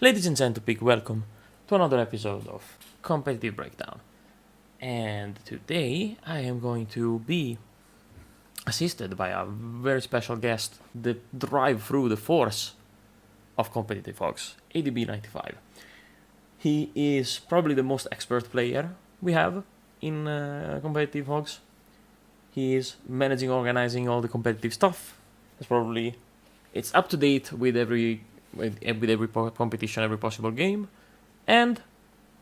Ladies and gentlemen, welcome to another episode of Competitive Breakdown. And today I am going to be assisted by a very special guest that drive through the force of competitive Hogs, Adb95. He is probably the most expert player we have in competitive Hogs. He is managing, organizing all the competitive stuff. It's up to date with every competition, every possible game, and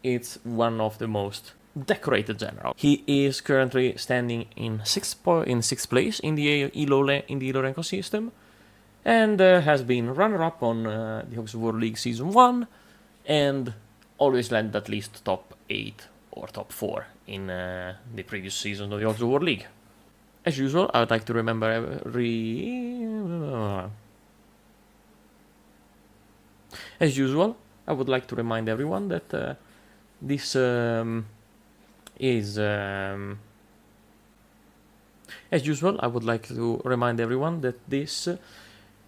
it's one of the most decorated general. He is currently standing in sixth place in the Elo Renko system, and has been runner-up on the Hogs World League Season 1, and always landed at least top 8 or top 4 in the previous season of the Hogs World League. As usual, I would like to As usual, I would like to remind everyone that this is... As usual, I would like to remind everyone that this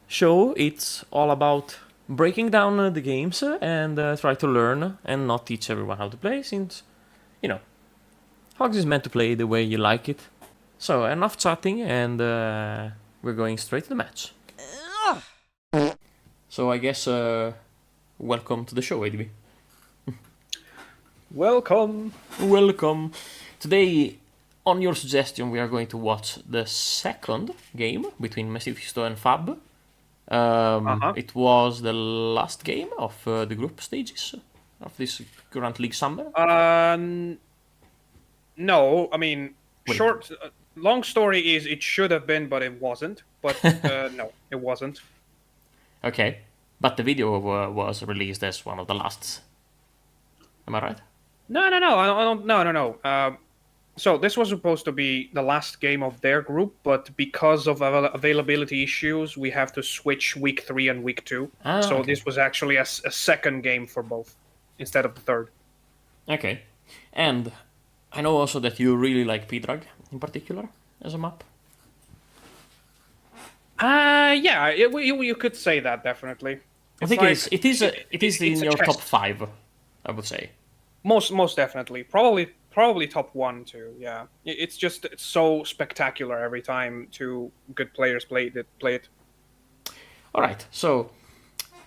show, it's all about breaking down the games and try to learn and not teach everyone how to play, since, Hogs is meant to play the way you like it. So, enough chatting, and we're going straight to the match. So, I guess... welcome to the show, Adb. Welcome. Today, on your suggestion, we are going to watch the second game between Mefisto and Fab. It was the last game of the group stages of this current league summer. No, I mean, long story is it should have been, but it wasn't. But no, it wasn't. Okay. But the video was released as one of the lasts. Am I right? No. I don't. No. So this was supposed to be the last game of their group, but because of availability issues, we have to switch week 3 and week 2. So okay. This was actually a second game for both instead of the third. Okay. And I know also that you really like Pdrag in particular as a map. Yeah, you could say that definitely. I think it is in your top 5, I would say. Most definitely, probably top 1 too. Yeah, it's so spectacular every time two good players play it. All right, so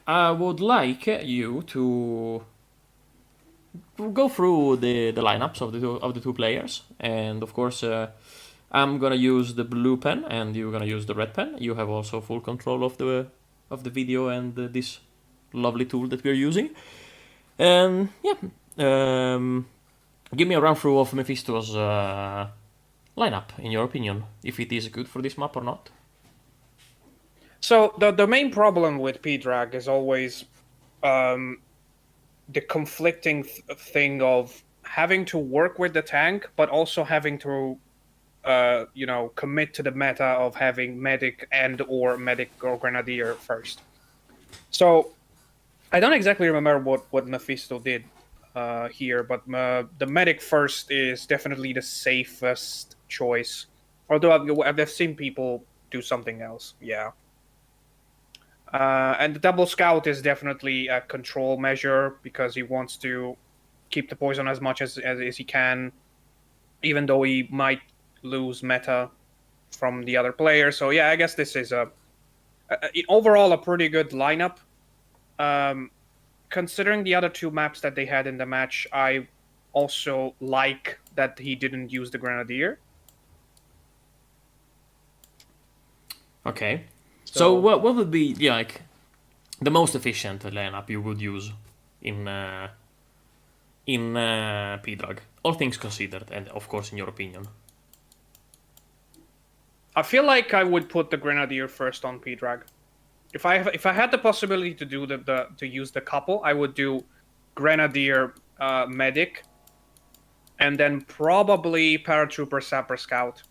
I would like you to go through the lineups of the two players, and of course. I'm gonna use the blue pen, and you're gonna use the red pen. You have also full control of the video and this lovely tool that we're using. And give me a run through of Mefisto's lineup, in your opinion, if it is good for this map or not. So the main problem with Pdrag is always the conflicting thing of having to work with the tank, but also having to commit to the meta of having medic or grenadier first. So I don't exactly remember what Mefisto did here, but the medic first is definitely the safest choice. Although I've seen people do something else, yeah. And the double scout is definitely a control measure because he wants to keep the poison as much as he can, even though he might lose meta from the other player. So yeah, I guess this is overall a pretty good lineup. Considering the other two maps that they had in the match, I also like that he didn't use the Grenadier. Okay. So what would be like the most efficient lineup you would use in Pdrag? All things considered, and of course in your opinion. I feel like I would put the Grenadier first on Pdrag. If I had the possibility to do to use the couple, I would do Grenadier, medic, and then probably Paratrooper, Sapper, Scout.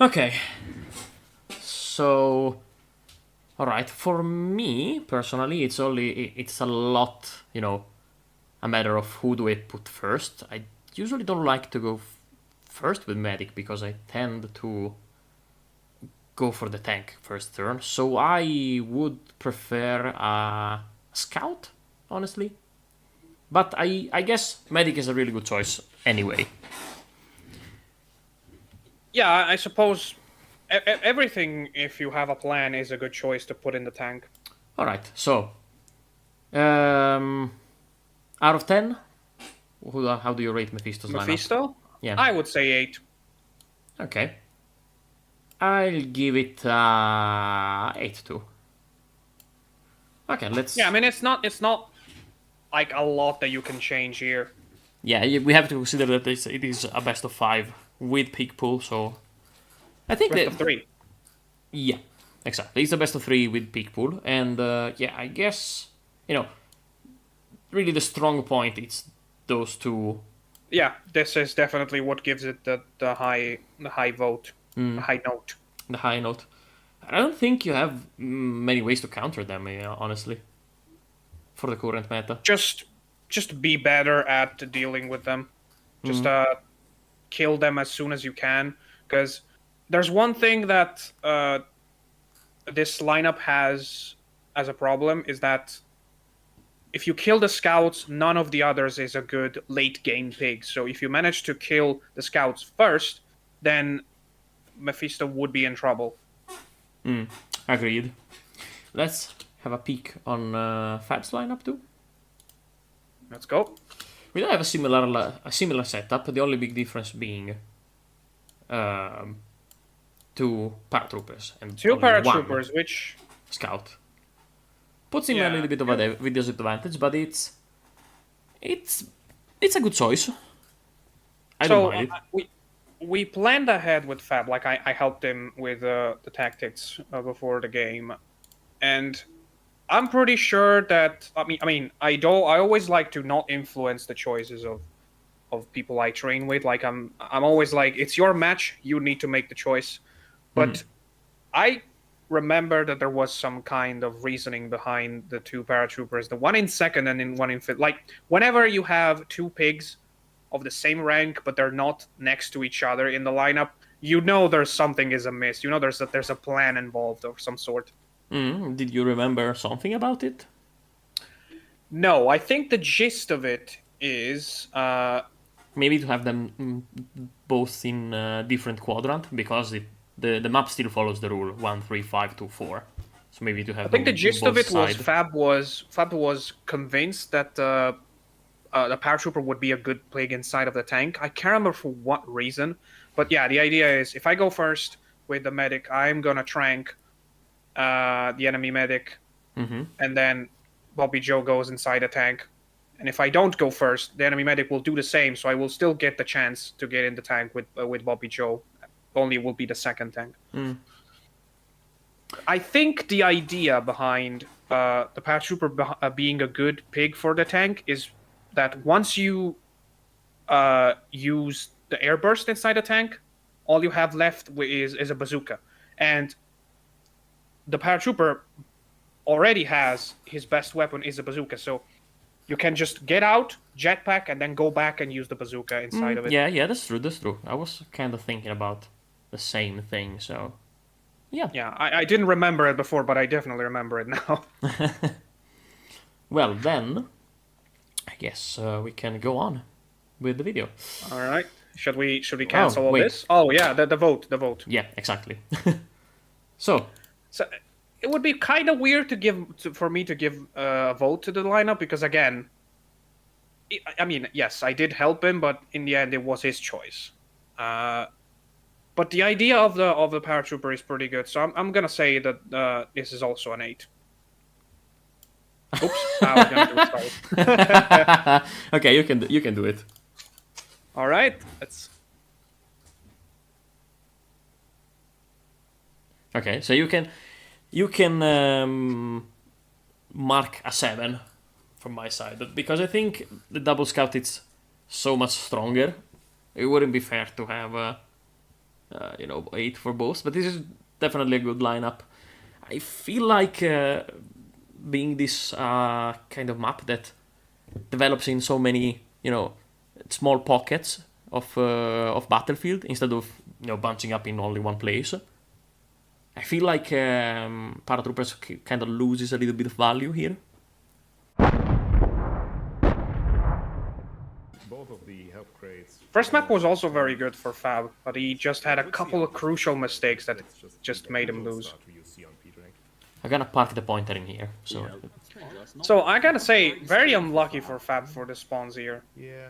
Okay. So, all right. For me personally, it's a lot. A matter of who do I put first. I usually don't like to go first with medic because I tend to go for the tank first turn, so I would prefer a scout, honestly. But I guess medic is a really good choice anyway. Yeah, I suppose everything, if you have a plan, is a good choice to put in the tank. All right, so out of 10, how do you rate Mephisto's lineup? Mephisto? Yeah. I would say 8. Okay. I'll give it 8 too. Okay, let's. Yeah, I mean it's not like a lot that you can change here. Yeah, we have to consider that it is a best of 5 with pick pool, so I think Best that of 3. yeah, exactly. It's the best of 3 with pick pool, and yeah, I guess really the strong point it's those two. Yeah, this is definitely what gives it the high vote, the high note. The high note. I don't think you have many ways to counter them, honestly, for the current meta. Just be better at dealing with them. Just kill them as soon as you can, because there's one thing that this lineup has as a problem is that if you kill the scouts, none of the others is a good late game pig. So if you manage to kill the scouts first, then Mephisto would be in trouble. Agreed. Let's have a peek on Fab's lineup too. Let's go. We don't have a similar setup. The only big difference being 2 paratroopers and 2 only 1 paratroopers, which scout. Puts him a little bit of a disadvantage, but it's a good choice. I don't mind it. We planned ahead with Fab. Like I helped him with the tactics before the game, and I'm pretty sure that I always like to not influence the choices of people I train with. Like I'm always like, it's your match, you need to make the choice. But I remember that there was some kind of reasoning behind the 2 paratroopers, the one in second and in one in fifth. Like whenever you have 2 pigs of the same rank but they're not next to each other in the lineup, there's something is amiss. There's a plan involved of some sort. Did you remember something about it? No, I think the gist of it is maybe to have them both in different quadrant, because the map still follows the rule 1, 3, 5, 2, 4. So maybe to have. I think the gist of it was Fab was convinced that the paratrooper would be a good pig inside of the tank. I can't remember for what reason, but yeah, the idea is if I go first with the medic, I'm gonna trank the enemy medic, and then Bobby Joe goes inside the tank. And if I don't go first, the enemy medic will do the same, so I will still get the chance to get in the tank with Bobby Joe. Only will be the second tank. I think the idea behind the paratrooper being a good pig for the tank is that once you use the airburst inside the tank, all you have left is a bazooka. And the paratrooper already has his best weapon is a bazooka, so you can just get out, jetpack, and then go back and use the bazooka inside of it. Yeah, that's true. I was kind of thinking about the same thing, so yeah. Yeah, I didn't remember it before, but I definitely remember it now. Well, then, I guess we can go on with the video. All right. Should we cancel all wait. this? Oh, yeah, the vote. Yeah, exactly. So it would be kind of weird for me to give a vote to the lineup, because again, yes, I did help him, but in the end, it was his choice. But the idea of the paratrooper is pretty good, so I'm gonna say that this is also an 8. Oops, I was gonna do it. Sorry. Okay, you can do it. All right, let's. Okay, so you can mark a 7 from my side, because I think the double scout is so much stronger. It wouldn't be fair to have 8 for both, but this is definitely a good lineup. I feel like being this kind of map that develops in so many small pockets of battlefield instead of bunching up in only one place. I feel like Paratroopers kind of loses a little bit of value here. Both of the help crates. First map was also very good for Fab, but he just had a couple of crucial mistakes that just made him lose. I'm gonna park the pointer in here, so... So I gotta say, very unlucky for Fab for the spawns here. Yeah.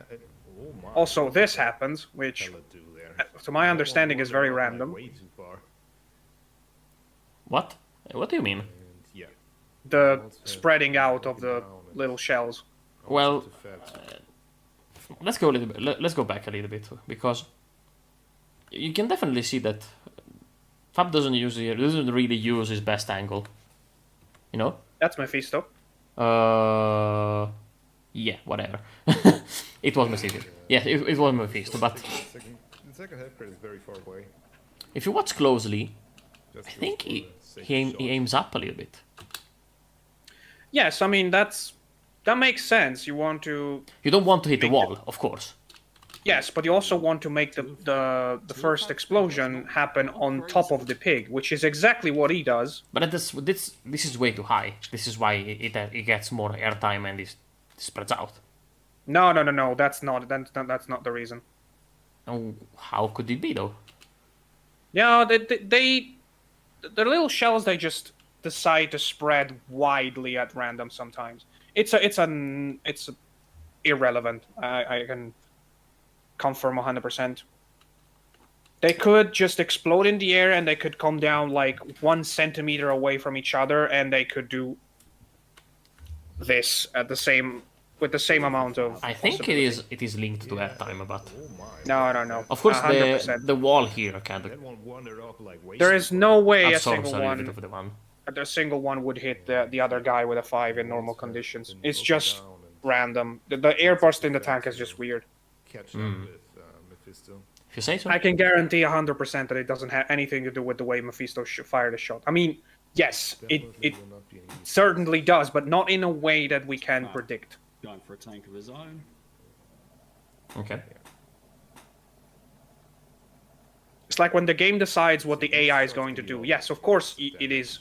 Also, this happens, which, to my understanding, is very random. What? What do you mean? Yeah. The spreading out of the little shells. Well, let's go a little bit. Let's go back a little bit, because you can definitely see that Fab doesn't really use his best angle. You know? That's Mephisto. Yeah, whatever. It was Mephisto. Yeah, it was Mephisto, but The second help crate is very far away. if you watch closely, I think he aims up a little bit. Yes, I mean that makes sense. You want to. You don't want to hit the wall, of course. Yes, but you also want to make the first explosion happen on top of the pig, which is exactly what he does. But this is way too high. This is why it gets more airtime and it spreads out. No. That's not the reason. Oh, how could it be though? Yeah, the little shells, they just decide to spread widely at random sometimes. It's irrelevant. I can confirm 100%. They could just explode in the air and they could come down like 1 centimeter away from each other, and they could do this with the same amount of. I think it is linked to airtime, but No. of course 100%. the wall here kind of That one wandered up like way. There is no way a absorbs single a little bit one. of the one. A single one would hit the other guy with a 5 in normal conditions. It's just random. The air burst in the tank is just weird. Catch up with Mephisto. If you say so. I can guarantee 100% that it doesn't have anything to do with the way Mephisto fired a shot. I mean, yes, it certainly does, but not in a way that we can predict. Going for a tank of his own. Okay. It's like when the game decides what the AI is going to do. Yes, of course it is.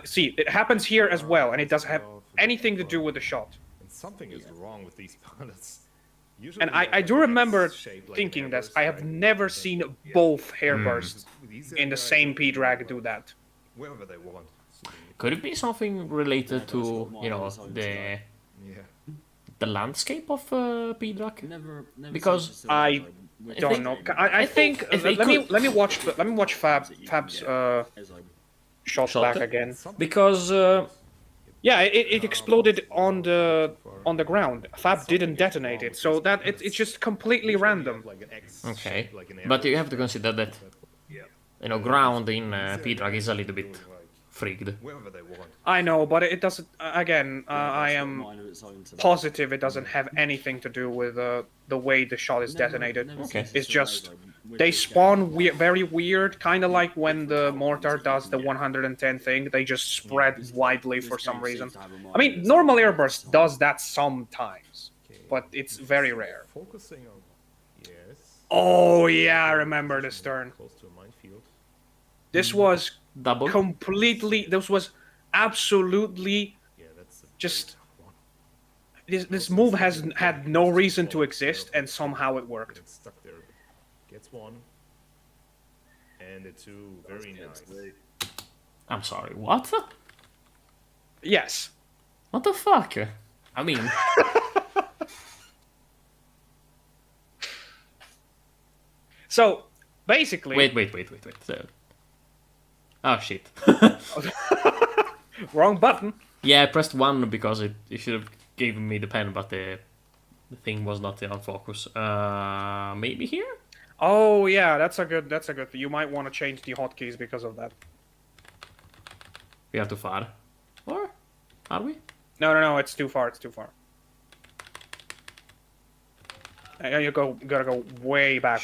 See, it happens here as well, and it doesn't have anything to do with the shot. And something is wrong with these pilots. And I do remember thinking this. I have never seen both hair bursts in the same Pdrag do that. Wherever they want. Could it be something related to the landscape of Pdrag? Never Because seen I don't know. I think let me watch Fab's shot back again. Because Yeah, it exploded on the ground. Fab didn't detonate it, so that it's just completely random. okay, but you have to consider that ground in Pdrag is a little bit freaked. Wherever they want. I know, but it doesn't. Again, I am positive it doesn't have anything to do with the way the shot is detonated. Okay. It's just they spawn very weird, kind of like when the mortar does the 110 thing. They just spread widely for some reason. I mean, normal airburst does that sometimes, but it's very rare. Focusing on. Yes. Oh yeah, I remember this turn. Close to a minefield. This was Double? completely. This was absolutely Yeah, that's a just. This move has had no reason to exist, and somehow it worked. It's stuck there. Gets one. And a two. Very nice. I'm sorry, what? Yes. What the fuck? I mean... So, basically... Wait. So... Oh, shit. Wrong button. Yeah, I pressed 1 because it should have given me the pen, but the thing was not on focus. Maybe here? Oh, yeah, that's a good thing. You might want to change the hotkeys because of that. We are too far. Or? Are we? No, it's too far. You gotta go way back.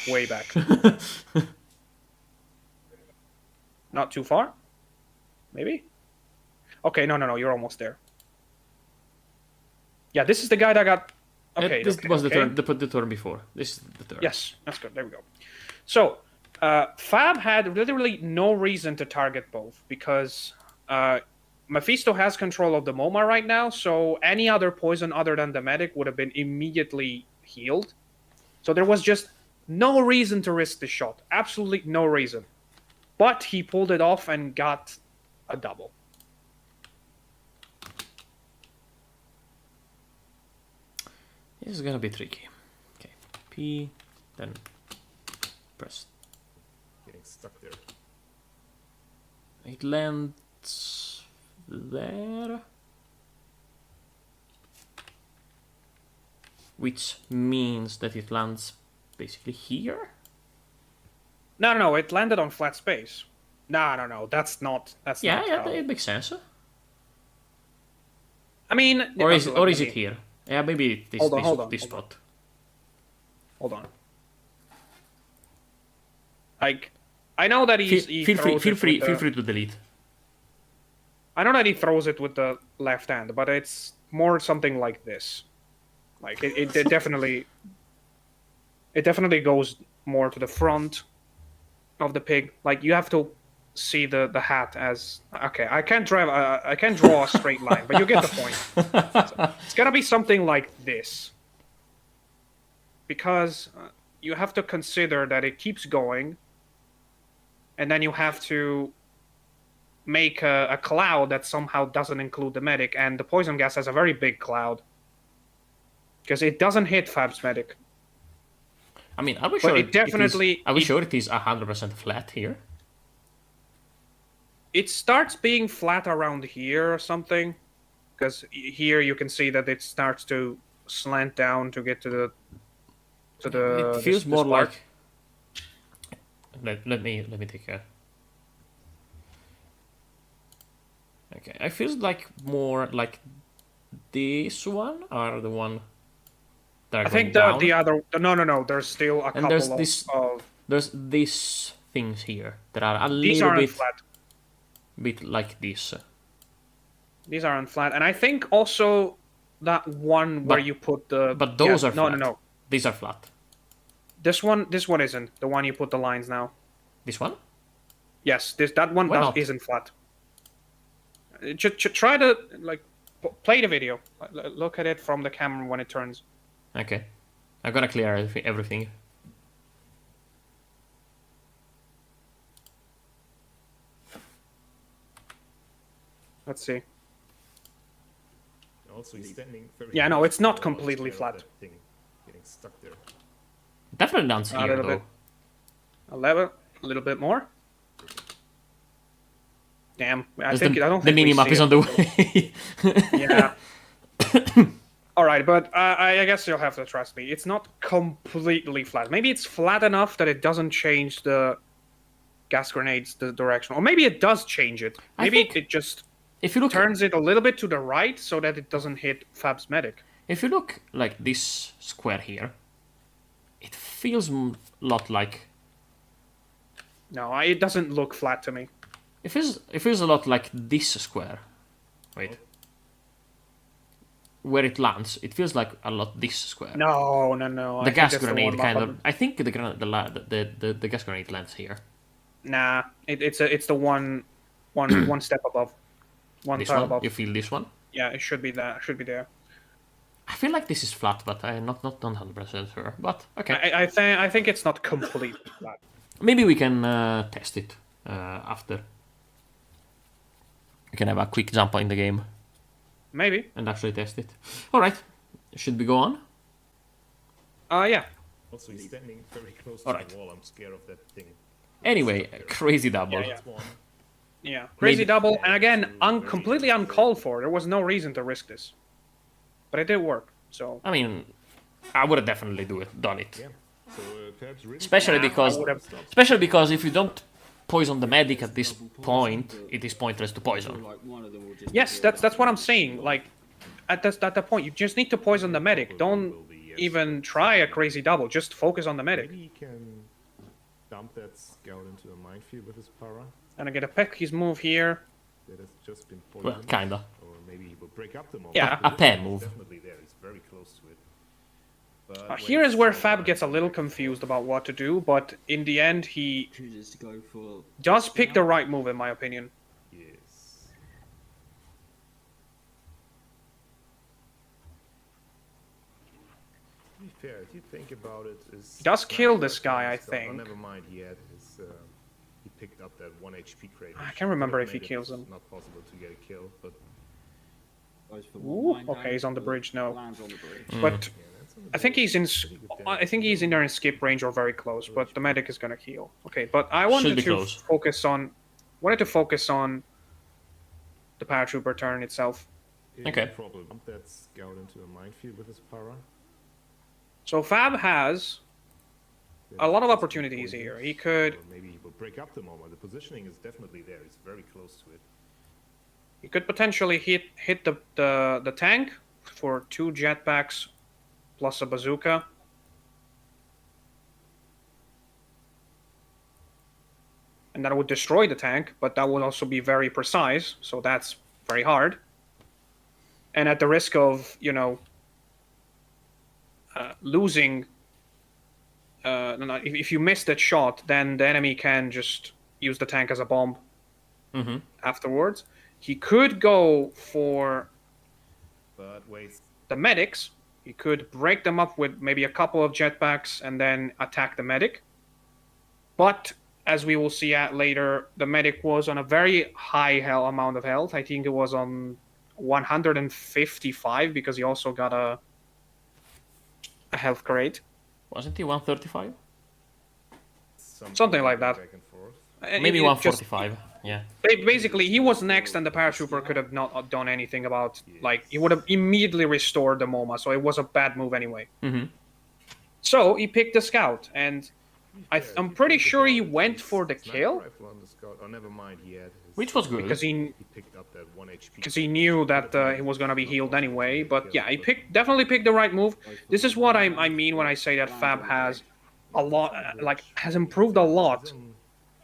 Not too far? Maybe? Okay, no, you're almost there. Yeah, this is the guy that got... Okay, This was okay. the turn before. This is the turn. Yes, that's good. There we go. So, Fab had literally no reason to target both because Mephisto has control of the MoMA right now, so any other poison other than the medic would have been immediately healed. So there was just no reason to risk the shot. Absolutely no reason. But he pulled it off and got a double. This is gonna be tricky. Okay, P, then press. Getting stuck there. It lands there. Which means that it lands basically here? No, it landed on flat space. No, that's not Yeah, how. it makes sense. I mean... Or is it here? Yeah, maybe this spot. Hold on. Like, I know that Feel free to delete. I know that he throws it with the left hand, but it's more something like this. Like it definitely goes more to the front of the pig. Like you have to see the hat as okay. I can't draw a straight line, but you get the point. So, it's gonna be something like this because you have to consider that it keeps going, and then you have to make a cloud that somehow doesn't include the medic, and the poison gas has a very big cloud because it doesn't hit Fab's medic. I mean, are we sure Are we sure it is 100% flat here? It starts being flat around here or something, because here you can see that it starts to slant down to get to the. It feels more like. Let me take a. Okay, it feels like more like this one or the one. I think the other. No. There's still a couple of. There's these things here that are a these little aren't flat. Bit like this. These aren't flat, and I think also that one where you put the. But those are flat. No. These are flat. This one isn't the one you put the lines now. This one? Yes, that one isn't flat. Try to play the video. Look at it from the camera when it turns. Okay, I'm gonna clear everything. Let's see. Also, he's standing very no, it's not completely flat. Getting stuck there. Definitely down here though. A little bit more. Damn, I don't think the minimap is on the way. Yeah. All right, but I guess you'll have to trust me. It's not completely flat. Maybe it's flat enough that it doesn't change the gas grenades the direction, or maybe it does change it. Maybe it just turns it a little bit to the right so that it doesn't hit Fab's medic. If you look like this square here, it feels a lot like. No, it doesn't look flat to me. It feels a lot like this square. Wait. Where it lands, it feels like a lot this square. No. The gas grenade kind of. I think the gas grenade lands here. Nah, it's the one step above. This one? Above. You feel this one? Yeah, it should be that. Should be there. I feel like this is flat, but I'm not 100% sure. But okay. I think it's not completely flat. Maybe we can test it after. We can have a quick jump in the game. Maybe. And actually test it. Alright. Should we go on? Yeah. Also, he's standing very close to the wall. I'm scared of that thing. Anyway, crazy double. Yeah. Crazy double. And again, completely uncalled for. There was no reason to risk this. But it did work, so... I mean, I would have definitely done it. Yeah. So, really especially because if you don't poison the medic at this point, it is pointless to poison. Yes, that's what I'm saying. Like, at that point, you just need to poison the medic. Don't even try a crazy double. Just focus on the medic. Maybe he can dump that scout into a minefield with his para. And I get a peck his move here. That has just been poisoned. Well, kinda. Or maybe he will break up the moment. Yeah, a pen move. Definitely there. He's very close to it. But Here is waits where for Fab time gets a to little react. confused about what to do, but in the end, he Chooses to go for. does pick the scout. right move, in my opinion. Yes. To be fair, if you think about it, is He does kill this guy, I think. Oh, never mind. He had his. He picked up that 1 HP crate. I which can't remember could've if he made it kills him. Not possible to get a kill, but Goes for Ooh, one line okay, he's on the damage, bridge now. Lands on the bridge. But yeah, that's on the I think board. he's in. Pretty good I damage. think he's in there in skip range or very close. But the medic is gonna heal. Okay, but I wanted be to close. focus on. Wanted to focus on the paratrooper turn itself. Yeah, Okay. Probably bump that scout into a minefield with his para. So Fab has a lot of opportunities here. He could. Or maybe he will break up the moment. The positioning is definitely there. He's very close to it. He could potentially hit the tank for 2 jetpacks plus a bazooka. And that would destroy the tank, but that would also be very precise, so that's very hard. And at the risk of, losing, if you miss that shot, then the enemy can just use the tank as a bomb Mm-hmm. afterwards. He could go for But wait, the medics. He could break them up with maybe a couple of jetpacks and then attack the medic. But as we will see at later, the medic was on a very high amount of health. I think it was on 155 because he also got a health crate. Wasn't he 135? Something like that. Back and forth. And Maybe it just- 145. Yeah. Basically, he was next, and the paratrooper could have not done anything about. Like, he would have immediately restored the MoMA, so it was a bad move anyway. Mm-hmm. So he picked the scout, and Yeah, I'm if you pretty think sure he about it, went his for the sniper kill rifle on the scout. Oh, never mind. He had his, Which was good. because he picked up that 1 HP. because he knew that he was gonna be healed anyway. But yeah, he definitely picked the right move. This is what I mean when I say that Fab has a lot, has improved a lot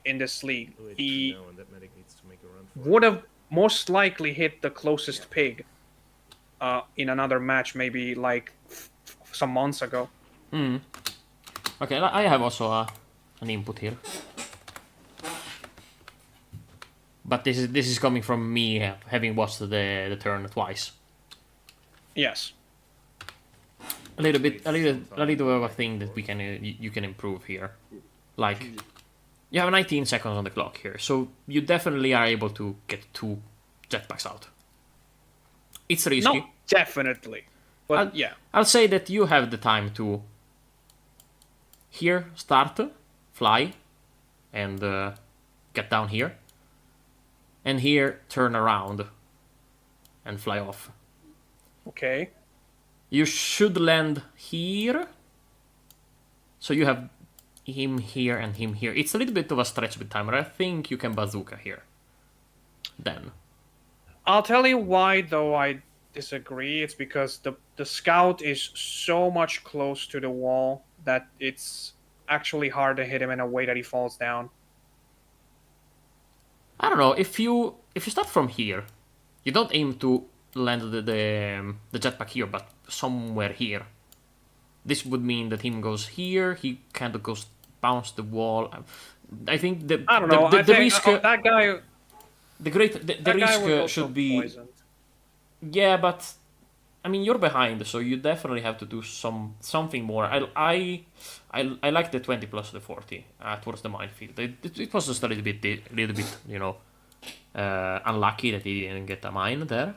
in this league. He and that medic needs to make a run for would have most likely hit the closest pig in another match, maybe like some months ago. Mm. Okay, I have also an input here. But this is coming from me having watched the turn twice. Yes. A little of a thing that we can you can improve here. Like, you have 19 seconds on the clock here, so you definitely are able to get 2 jetpacks out. It's risky. No, definitely. But yeah. I'll say that you have the time to here start, fly, and get down here, and here turn around and fly off. Okay. You should land here, so you have him here and him here. It's a little bit of a stretch with timer. I think you can bazooka here. Then. I'll tell you why, though, I disagree. It's because the scout is so much close to the wall that it's actually hard to hit him in a way that he falls down. I don't know, if you start from here, you don't aim to land the jetpack here, but somewhere here. This would mean that him goes here, he kind of goes bounce the wall. I think I don't know. the I think risk that guy. the That guy was risk also should be poisoned. yeah, but I mean you're behind, so you definitely have to do something more. I like the 20 plus the 40 towards the minefield. It was just a little bit unlucky that he didn't get a mine there,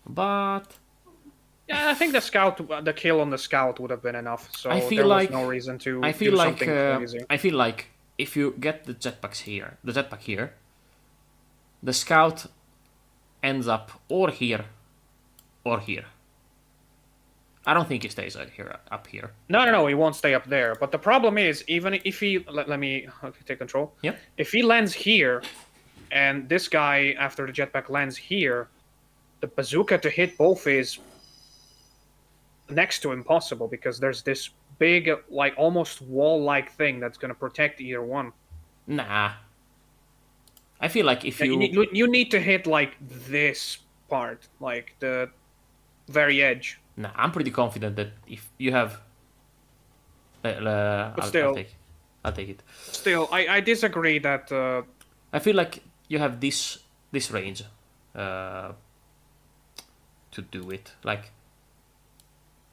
but. Yeah, I think the kill on the scout would have been enough. So I feel there like- was no reason to I feel do like something crazy. I feel like if you get the jetpack here, the scout ends up or here or here. I don't think he stays up here. No, he won't stay up there. But the problem is, even if he let me take control. Yeah. If he lands here, and this guy after the jetpack lands here, the bazooka to hit both is next to impossible because there's this big, like almost wall-like thing that's going to protect either one. Nah. I feel like if Yeah, you you need to hit like this part, like the very edge. nah, I'm pretty confident that if you have still- I'll take it. Still, I disagree that. I feel like you have this range to do it. Like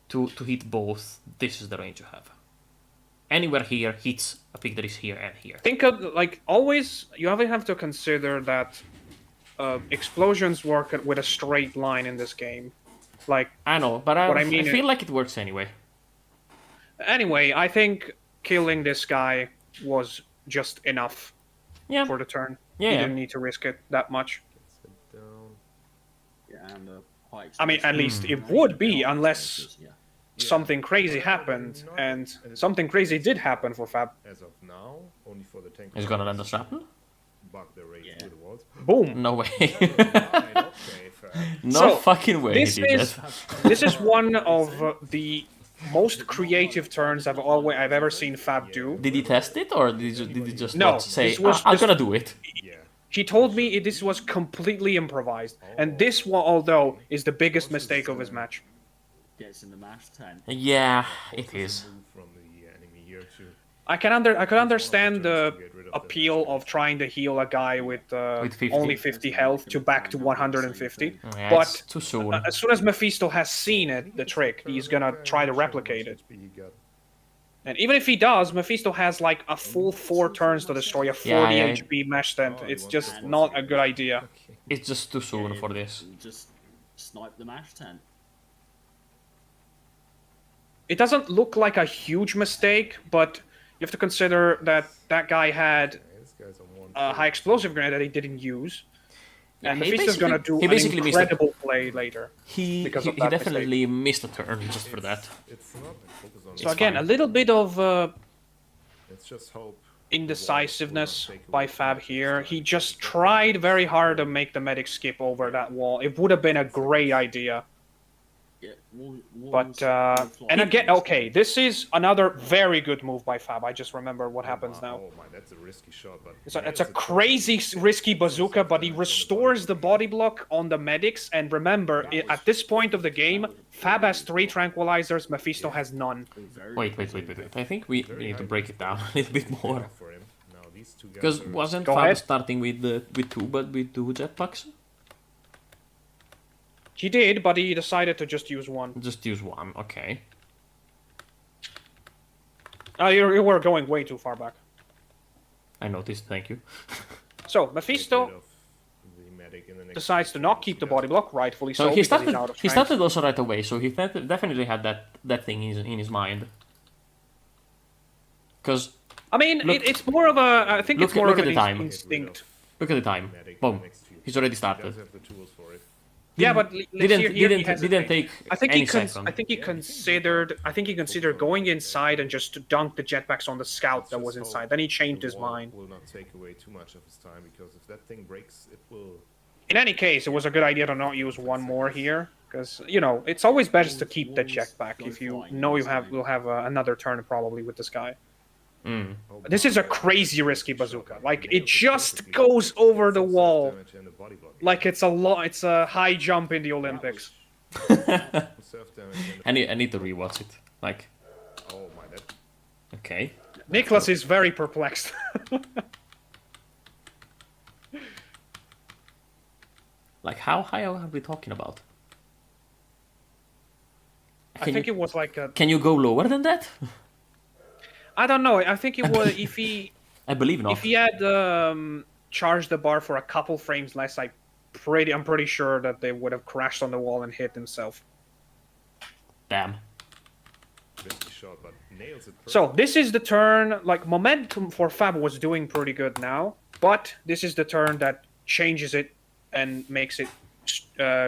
to hit both. This is the range you have. Anywhere here hits a pick that is here and here. Think of like always. You always have to consider that explosions work with a straight line in this game. Like I know, but What I I mean feel like it works anyway. anyway, I think killing this guy was just enough Yeah, for the turn. yeah. You yeah. didn't need to risk it that much. Gets it down. Yeah, and high I mean, at least it would be, unless something crazy happened, and something crazy did happen for Fab. As of now, only for the tank. Is it gonna land the shrapnel? Bug the rate Yeah. through the walls. Boom. No way. Right, okay, fair. No So, fucking way. This he did is that. this is one of the most creative turns I've ever seen Fab do. Did he test it or did he just No, what, say, this was I'm just- gonna do it? Yeah. He told me this was completely improvised, and this one, although, is the biggest mistake of his match. Gets in the mash tent. Yeah, it Focuses is. a move from the enemy here to I could understand the appeal of trying to heal a guy with, With 50. only 50 health to back to 150. Yeah, But it's too soon. as soon as Mephisto has seen it, the trick, he's gonna try to replicate it. HP he got. And even if he does, Mephisto has like a full 4 turns to destroy a 40 Yeah, yeah. HP mesh tent. Oh, It's he just wants to- not a good idea. Okay. It's just too soon for this. Just snipe the mash tent. It doesn't look like a huge mistake, but you have to consider that that guy had Yeah, this guy's on one. a high explosive grenade that he didn't use. Yeah, And he Mephisto's gonna do he an basically missed it. incredible play later. He because of that definitely missed a turn just for that. It's not focus on So again, fine. a little bit of Let's just hope indecisiveness by Fab here. He just tried very hard to make the medic skip over that wall. It would have been a great idea. Yeah, But, and again, okay, this is another very good move by Fab. I just remember what happens now. Oh my, that's a risky shot, but It's a crazy risky bazooka, but he restores the body block on the medics. And remember, at this point of the game, Fab has 3 tranquilizers, Mephisto has none. Wait. I think we need to break it down a little bit more. for him. Now these two guys Because are- wasn't Go Fab ahead. starting with 2, but with 2 jetpacks? He did, but he decided to just use 1. Just use 1, okay. You were going way too far back. I noticed, thank you. So, get rid Mephisto of the medic in the next decides to not keep the body block, rightfully So so, he because started. he's out of He strength. started also right away. So he definitely had that thing in his mind. Because I mean, Look- it's more of a. I think look- it's more look of at an the time. instinct. look at the time. medic in Boom. the next few He's already He started. does have the tools for it. Yeah, but let's Didn't hear he didn't hesitated. take I think any he second. I think he considered. I think he considered going inside and just to dunk the jetpacks on the scout that was Just inside. hope Then he changed the his wall mind. Will not take away too much of his time, because if that thing breaks, it will. In any case, it was a good idea to not use 1 more here, because it's always best to keep the jetpack if you know will have another turn probably with this guy. Mm. This is a crazy risky bazooka. Like it just goes over the wall. Damage and the body block. Like it's a high jump in the Olympics. Self damage and I need to rewatch it. Like, oh my, that okay. Nicholas is very perplexed. Like, how high are we talking about? I think it was like a. Can you go lower than that? I don't know. I think it was if he I believe not. if he had charged the bar for a couple frames less. I'm pretty sure that they would have crashed on the wall and hit himself. Damn. risky shot, but nails it. So this is the turn. Like momentum for Fab was doing pretty good now, but this is the turn that changes it and makes it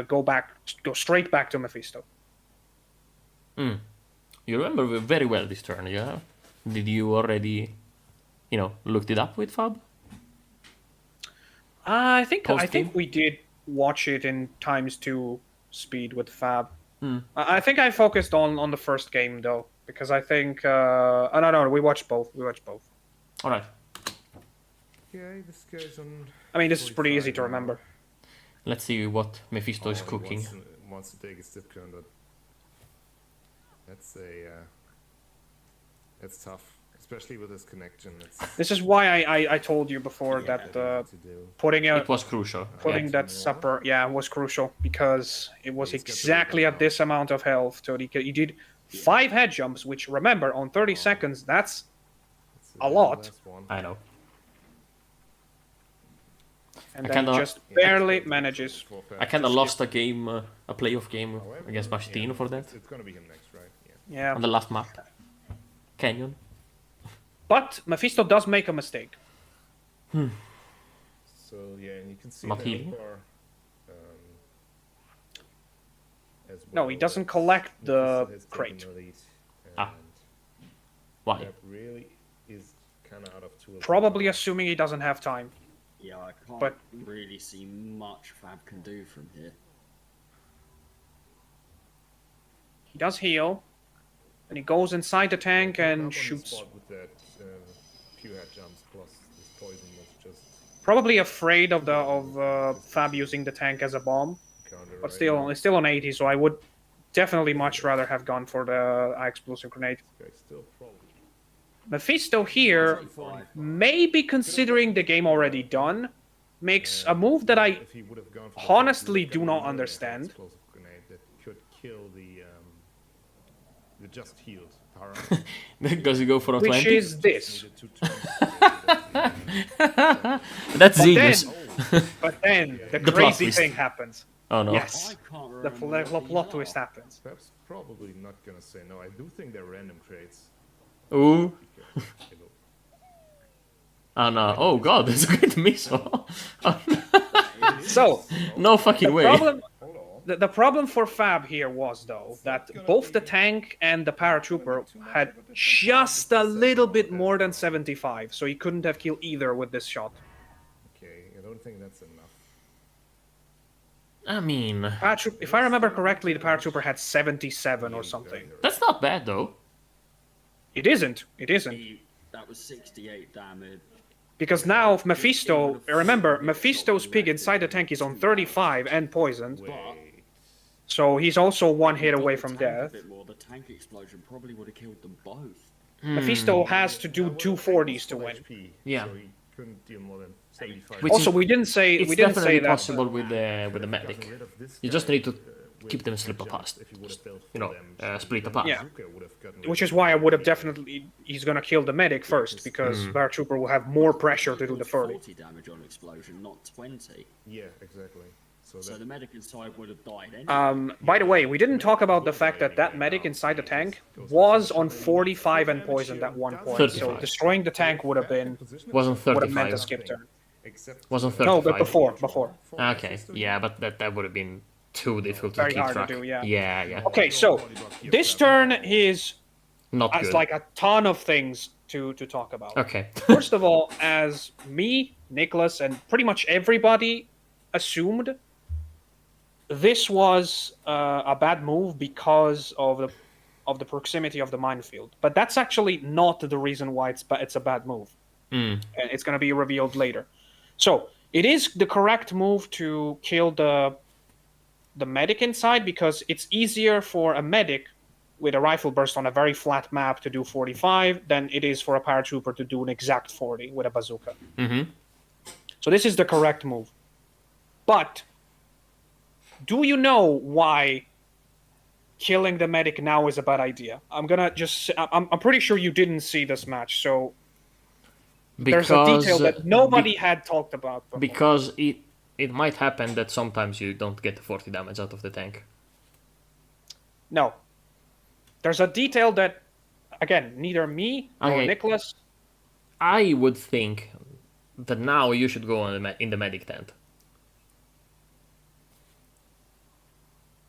go straight back to Mephisto. Mm. You remember very well this turn, yeah? Did you already, looked it up with Fab? I think Post-game? we did watch it in ×2 speed with Fab. Hmm. I think I focused on the first game though, because I think no, we watched both. All right. Okay, this guy's on. I mean, this is pretty easy to 45 now. remember. Let's see what Mephisto is he cooking. wants to take a step turn, but that's a It's tough, especially with this connection. It's This is why I told you before Yeah, that to do. putting It was crucial. putting Yeah. that supper, was crucial because it was He's got the exactly rhythm at this amount of health. So he did 5 head jumps, which remember on 30 seconds, that's It's a the lot. last one. I know. and I then kinda- just barely manages. For Fab. I kind of lost a game, a playoff game However, against Bashtino for that It's gonna be him next, right? Yeah. Yeah, on the last map. Canyon. but Mephisto does make a mistake. So yeah, and you can see Not that healing? bar, as No, well he doesn't as collect Mephisto the has taken crate. the lead, Ah. and Why? Fab really is kind of out of tools. Probably assuming he doesn't have time. Yeah, I can't But- really see much Fab can do from here. He does heal, and he goes inside the tank Up on and the shoots. spot with that few head jumps plus this poison was just Probably afraid of Fab using the tank as a bomb, counter. but right still, now. it's still on 80. So I would definitely much rather have gone for the explosive grenade. This guy's still probably Mephisto here, maybe considering the game already done, makes a move that I if he would have gone for the honestly flank, he do would not have gotten understand. an explosive grenade that could kill the just healed Tara. Because you go for a which 20? is this. Needed 2 turns to That's But genius. But then the The plot crazy twist. thing happens. Oh no. Yes, I can't the remember what plot these twist are. happens. Perhaps probably not gonna say no. I do think they're random trades. Ooh. They will- Oh no. Oh god, that's a great missile. So No fucking the way. problem, Hold on. the problem for Fab here was though that both the tank and the paratrooper had just a little bit more than 75, so he couldn't have killed either with this shot. Okay, I don't think that's enough. I mean, If I remember correctly, the paratrooper had 77 or something. that's not bad though. It isn't. It isn't. That was 68 damage. Because now Mephisto, remember, Mephisto's pig inside the tank is on 35 and poisoned, Wait. so he's also one hit Got away the from tank a death. bit more. The tank explosion probably would have killed them both. Mephisto has to do That would two have taken 40s to full win. HP, Yeah. So he couldn't deal more than 75. Which Also, is- we didn't say It's we didn't definitely say that. possible with the Gotten medic. rid of this You just guy, need to with keep them head slip jumps past. if he would have dealt You full know, damage, split then apart. Yeah. Bazooka would have gotten rid Which of is why I him. would have definitely. He's gonna kill the medic first because Paratrooper will have more pressure to do the 30. 40 damage on explosion, not 20. Yeah, exactly. So So that, the medic inside would have died anyway. By the way, we didn't talk about the fact that that medic inside the tank was on 45 and poisoned at one point. So 35. destroying the tank would have been Wasn't would have meant a 35. skip turn. except Wasn't No, 35. but before. Okay, yeah, but that would have been too difficult to Very keep hard to track. do, yeah. Yeah. Okay, so this turn is Not as good. like a ton of things to talk about. Okay. First of all, as me, Nicholas, and pretty much everybody assumed, this was a bad move because of the proximity of the minefield. But that's actually not the reason why it's a bad move. And it's going to be revealed later. So it is the correct move to kill the medic inside because it's easier for a medic with a rifle burst on a very flat map to do 45 than it is for a paratrooper to do an exact 40 with a bazooka. Mm-hmm. So this is the correct move. But do you know why killing the medic now is a bad idea? I'm pretty sure you didn't see this match, so there's a detail that nobody had talked about before. Because it might happen that sometimes you don't get the 40 damage out of the tank. No. There's a detail that, again, neither me nor Okay. Nicholas. I would think that now you should go in the medic tent.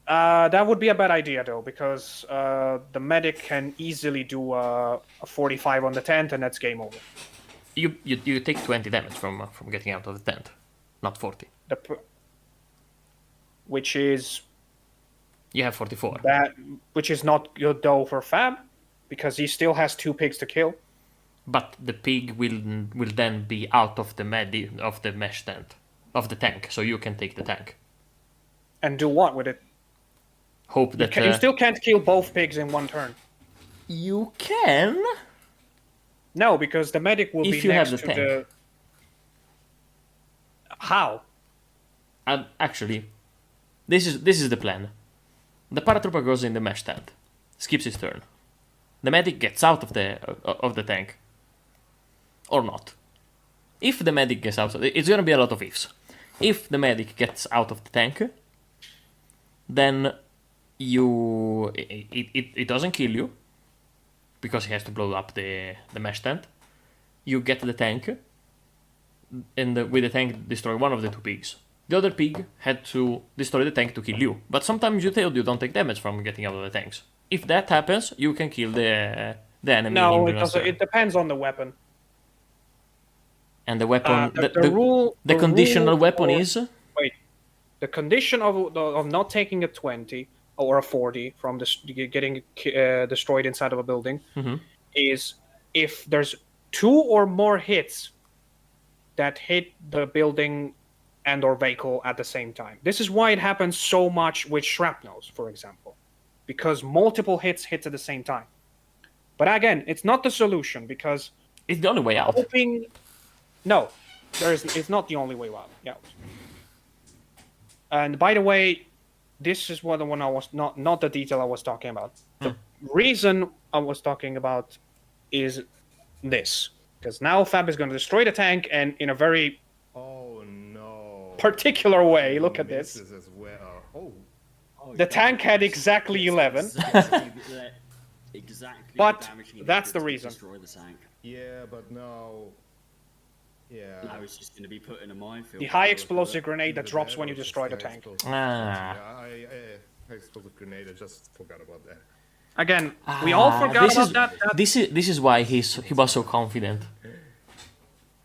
That would be a bad idea, though, because the medic can easily do a 45 on the tent, and that's game over. You take 20 damage from getting out of the tent, not 40. Which is You have 44. which is not good though for Fab, because he still has 2 pigs to kill. But the pig will then be out of the mesh tent of the tank, so you can take the tank. And do what with it? Hope that You still can't kill both pigs in one turn. you can. No, because the medic will If be you have next the to tank. the. How? Actually, this is the plan. The paratrooper goes in the mesh tent, skips his turn. The medic gets out of the tank, or not. If the medic gets out, it's gonna be a lot of ifs. If the medic gets out of the tank, then it doesn't kill you because he has to blow up the mesh tent. You get the tank, and with the tank destroy one of the two pigs. The other pig had to destroy the tank to kill you. But sometimes you don't take damage from getting out of the tanks. If that happens, you can kill the enemy. No, it doesn't. It depends on the weapon. And the weapon, the conditional rule weapon for- is Wait, the condition of not taking a 20 or a 40 from getting destroyed inside of a building is if there's 2 or more hits that hit the building and or vehicle at the same time. This is why it happens so much with shrapnels, for example, because multiple hits at the same time. But again, it's not the solution because it's the only way out. No, it's not the only way out. And by the way, this is what the one I was not the detail I was talking about. The reason I was talking about is this, because now Fab is going to destroy the tank, and in a very particular way. Look at this. As well. The tank had exactly 11. Exactly. But the damage he that's needed the to reason. Destroy the tank. Yeah, but no. Yeah. Now it's just going to be put in a minefield. The high explosive grenade that drops when you destroy the tank. High explosive grenade. I just forgot about that. Again, we all forgot about that. This is why he was so confident.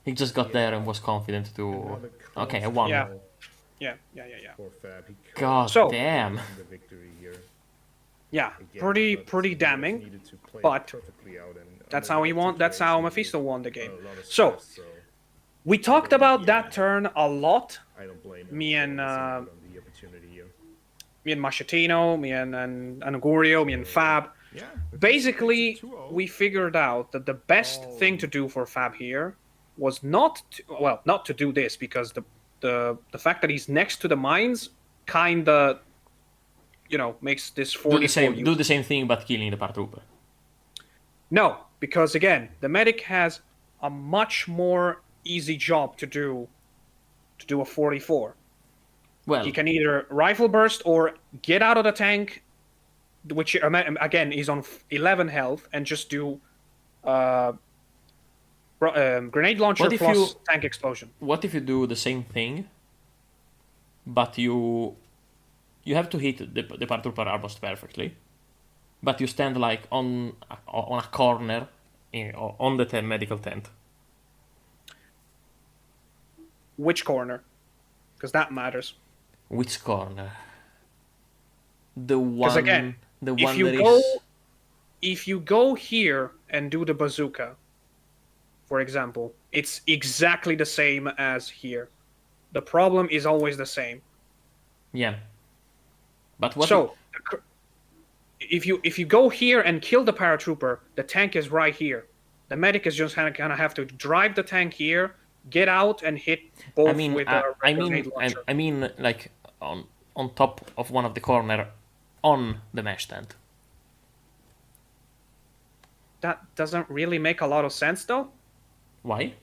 He just got there and was confident to. Okay, I won. Yeah. Poor Fab. God damn. The victory here. Yeah, pretty damning. But that's how he won. That's how Mefisto won the game. So we talked about that turn a lot. I don't blame me and the opportunity here. me and Machetino, me and Angurio, me and Fab. Yeah. Basically, we figured out that the best thing to do for Fab here was not to do this, because the fact that he's next to the mines kinda, makes this 40 do the same thing but killing the paratrooper. No, because again, the medic has a much more easy job to do a 44. Well, He can either rifle burst or get out of the tank, which again is on 11 health, and just do grenade launcher plus tank explosion. What if you do the same thing, but you have to hit the paratrooper almost perfectly, but you stand like on a corner on the medical tent? Which corner? Because that matters. Which corner? The one. Because again, if you go here and do the bazooka, for example, it's exactly the same as here. The problem is always the same. Yeah. But what? So, if you go here and kill the paratrooper, the tank is right here. The medic is just kind of have to drive the tank here, get out, and hit both with a grenade launcher. I mean, like on top of one of the corner on the mesh tent. That doesn't really make a lot of sense, though. Why?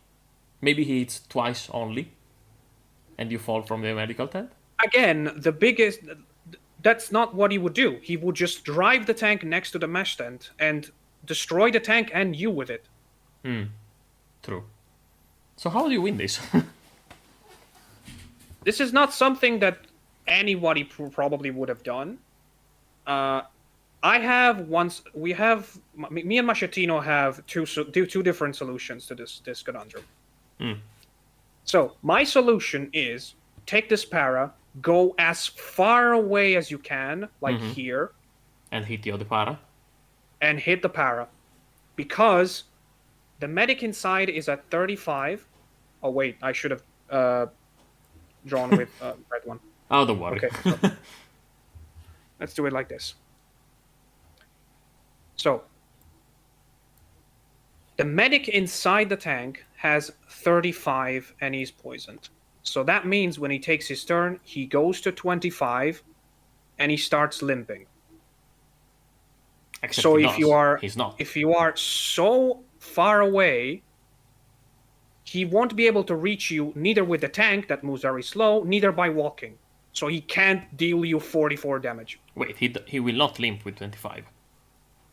Maybe he hits twice only, and you fall from the medical tent? Again, that's not what he would do. He would just drive the tank next to the mesh tent and destroy the tank and you with it. True. So how do you win this? This is not something that anybody probably would have done. Me and Machetino have two different solutions to this conundrum. So my solution is take this para, go as far away as you can, like here, and hit the other para, and hit the para, because the medic inside is at 35. Oh wait, I should have drawn with red one. Oh, don't worry. Okay, so let's do it like this. So The medic inside the tank has 35 and he's poisoned. So that means when he takes his turn, he goes to 25 and he starts limping. Except So he if does. you are He's not. if you are so far away, he won't be able to reach you neither with the tank that moves very slow, neither by walking. So he can't deal you 44 damage. Wait, he will not limp with 25.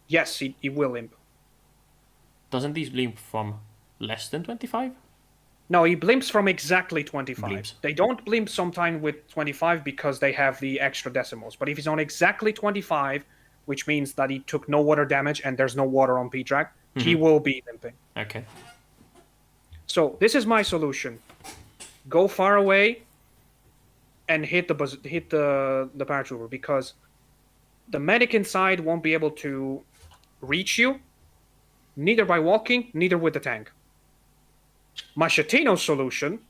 Yes, he will limp. Doesn't these limp from less than 25? No, he blimps from exactly 25. Blimps. They don't blimp sometime with 25 because they have the extra decimals. But if he's on exactly 25, which means that he took no water damage and there's no water on Pdrag, he will be limping. Okay. So this is my solution: go far away and hit the paratrooper, because the medic inside won't be able to reach you, neither by walking, neither with the tank. Machetino's solution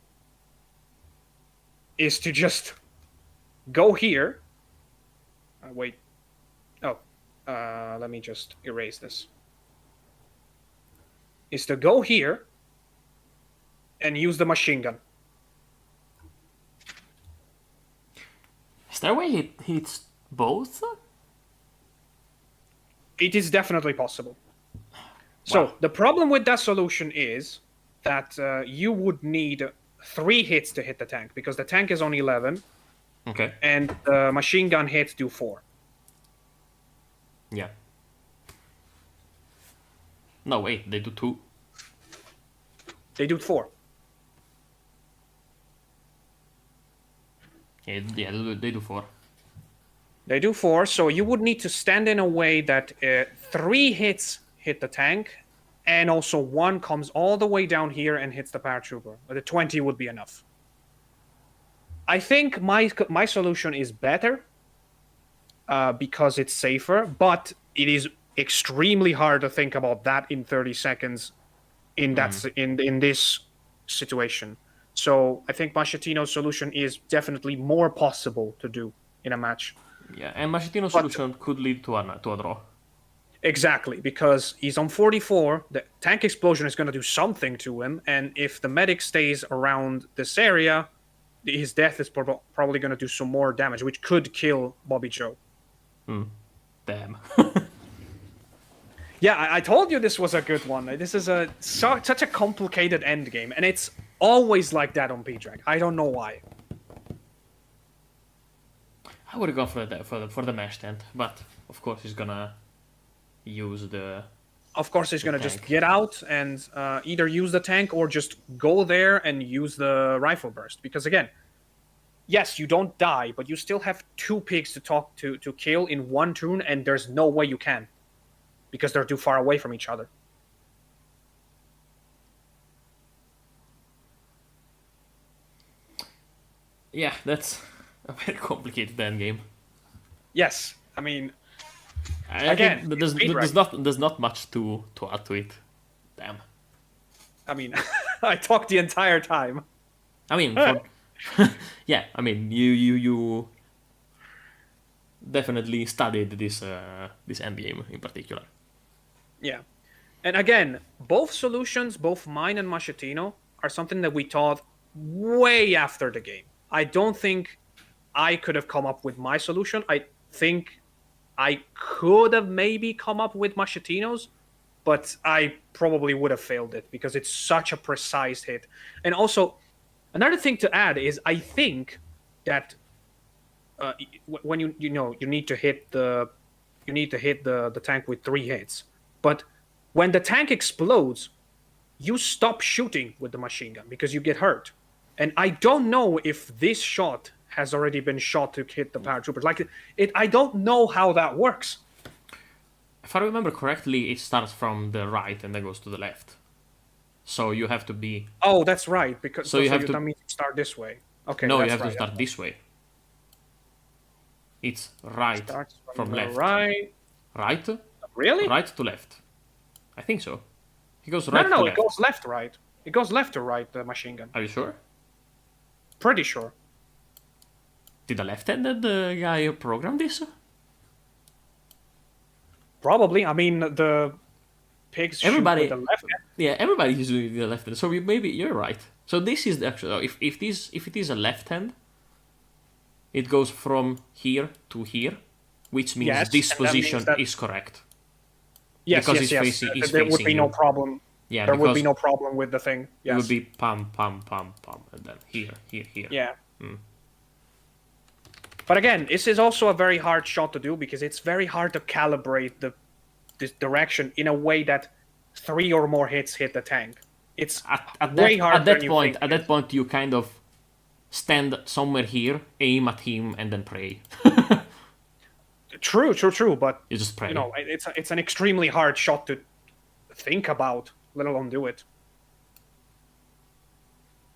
is to just go here. Wait. Oh, let me just erase this. Is to go here and use the machine gun. Is there a way it hits both? It is definitely possible. So Wow. the problem with that solution is that you would need 3 hits to hit the tank, because the tank is only 11 Okay. and the machine gun hits do 4. Yeah. No, wait, they do 2. They do 4. Yeah, they do 4. They do 4, so you would need to stand in a way that 3 hits hit the tank, and also 1 comes all the way down here and hits the paratrooper. The 20 would be enough. I think my solution is better because it's safer, but it is extremely hard to think about that in 30 seconds in this situation. So I think Machetino's solution is definitely more possible to do in a match. Yeah, and Machetino's solution could lead to a draw. Exactly, because he's on 44, the tank explosion is going to do something to him, and if the medic stays around this area, his death is probably going to do some more damage, which could kill Bobby Joe. Damn. Yeah, I told you this was a good one. This is such a complicated end game, and it's always like that on Pdrag. I don't know why. I would have gone for the mesh tent, but of course he's gonna use the. Of course, he's going to just tank. get out and either use the tank or just go there and use the rifle burst. Because again, yes, you don't die, but you still have 2 pigs to kill in 1 turn, and there's no way you can, because they're too far away from each other. Yeah, that's a very complicated end game. Yes, I mean, I Again, think it's there's not much to add to it. Damn. I talked the entire time. I mean, yeah. I mean, you definitely studied this end game in particular. Yeah. And again, both solutions, both mine and Machetino, are something that we taught way after the game. I don't think I could have come up with my solution. I think I could have maybe come up with Machetino's, but I probably would have failed it because it's such a precise hit. And also, another thing to add is I think that when you need to hit the tank with 3 hits, but when the tank explodes, you stop shooting with the machine gun because you get hurt. And I don't know if this shot has already been shot to hit the paratroopers. Like I don't know how that works. If I remember correctly, it starts from the right and then goes to the left. So you have to be. Oh, that's right. Because So you have to- that means you start this way. Okay. No, you that's have to right. start this way. It's right Starts from the left. Right. Right, Really? right to left. I think so. He goes right No, to it left. goes left, right. It goes left to right, the machine gun. Are you sure? Pretty sure. Did a left-handed guy program this? Probably. I mean, the pigs Everybody- shoot with the left hand. Yeah, everybody is doing the left hand. So maybe you're right. So this is the actual. If it is a left hand, it goes from here to here, which means Yes, this and that means position that- is correct. Yes, because yes, he's yes. he's There would facing be no you. problem. Yeah, There would be because no problem with the thing. Yes. it would be pam, pam, pam, pam, and then here. Yeah. But again, this is also a very hard shot to do because it's very hard to calibrate this direction in a way that 3 or more hits hit the tank. It's way harder than you think. At that point, you kind of stand somewhere here, aim at him, and then pray. True. But You just pray. you know, it's an extremely hard shot to think about, let alone do it.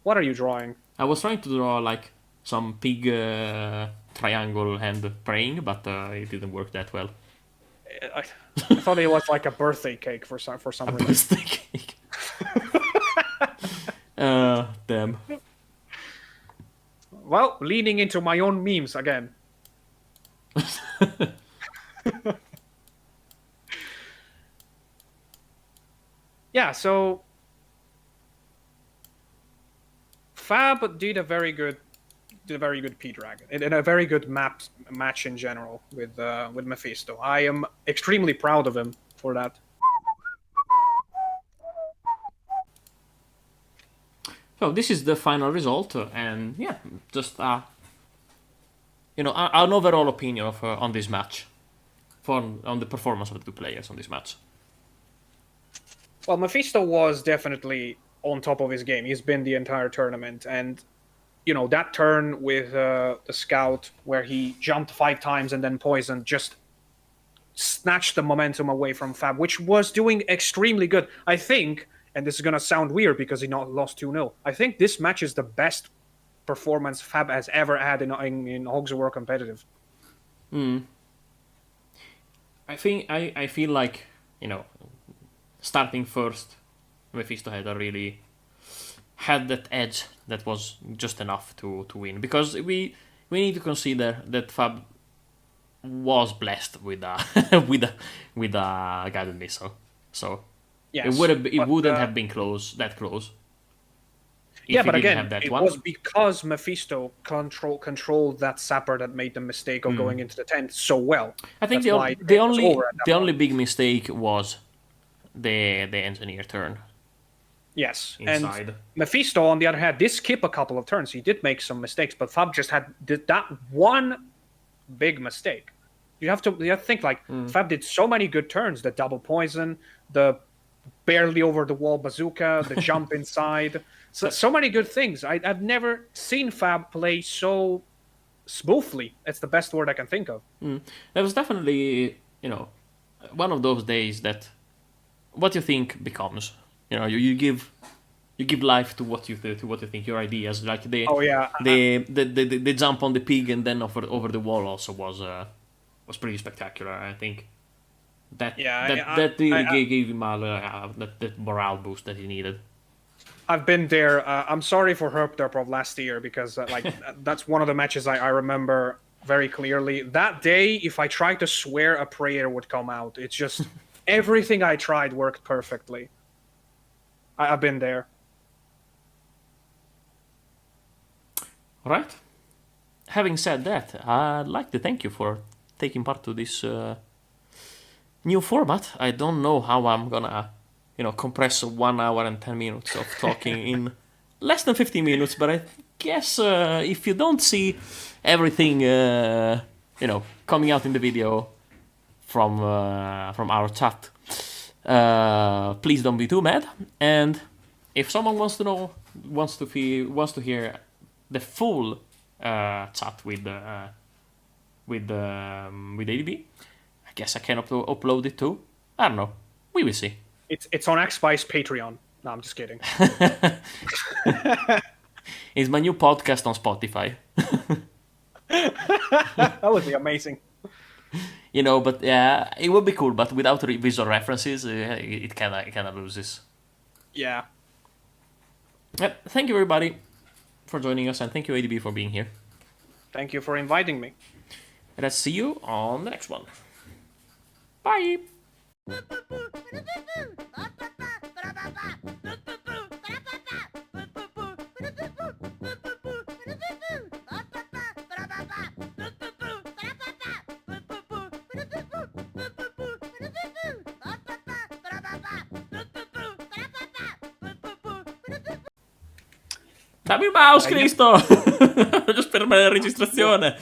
What are you drawing? I was trying to draw like some pig triangle hand praying, but it didn't work that well. I thought it was like a birthday cake for some reason. Birthday cake. Damn. Well, leaning into my own memes again. Yeah, so Fab did a very good Pdrag and a very good match in general with Mefisto. I am extremely proud of him for that. So this is the final result, and yeah, just an overall opinion of on this match, on the performance of the two players on this match. Well, Mefisto was definitely on top of his game. He's been the entire tournament, and that turn with the scout where he jumped 5 times and then poisoned just snatched the momentum away from Fab, which was doing extremely good. I think, and this is going to sound weird because he not lost 2-0, I think this match is the best performance Fab has ever had in Hogs World Competitive. I feel like, starting first, Mefisto had that edge that was just enough to win, because we need to consider that Fab was blessed with a with a guided missile, so Yes, it wouldn't have been that close. Yeah, but he didn't again, have that it one. was because Mefisto controlled that sapper that made the mistake of going into the tent so well. I think That's why the it was over at that only point. big mistake was the engineer turn Yes, inside. and Mefisto, on the other hand, did skip a couple of turns. He did make some mistakes, but Fab just did that one big mistake. You have to think like Fab did so many good turns: the double poison, the barely over the wall bazooka, the jump inside. So many good things. I've never seen Fab play so smoothly. It's the best word I can think of. That was definitely, one of those days that what you think becomes. You give life to what you think, your ideas. Like the the jump on the pig and then over the wall also was pretty spectacular. I think that really gave him that morale boost that he needed. I've been there. I'm sorry for Herpderp of last year because that's one of the matches I remember very clearly. That day, if I tried to swear, a prayer would come out. It's just everything I tried worked perfectly. I've been there. All right. Having said that, I'd like to thank you for taking part to this new format. I don't know how I'm gonna compress 1 hour and 10 minutes of talking in less than 15 minutes, but I guess if you don't see everything, coming out in the video from our chat, please don't be too mad. And if someone wants to hear the full chat with Adb, I guess I can upload it too. I don't know. We will see. It's on Xspice Patreon. No, I'm just kidding. It's my new podcast on Spotify. That would be amazing. But yeah, it would be cool. But without visual references, it kind of loses. Yeah. Yep. Thank you everybody for joining us, and thank you Adb for being here. Thank you for inviting me. And I'll see you on the next one. Bye. Dammi il mouse, Cristo! Voglio spermare la registrazione.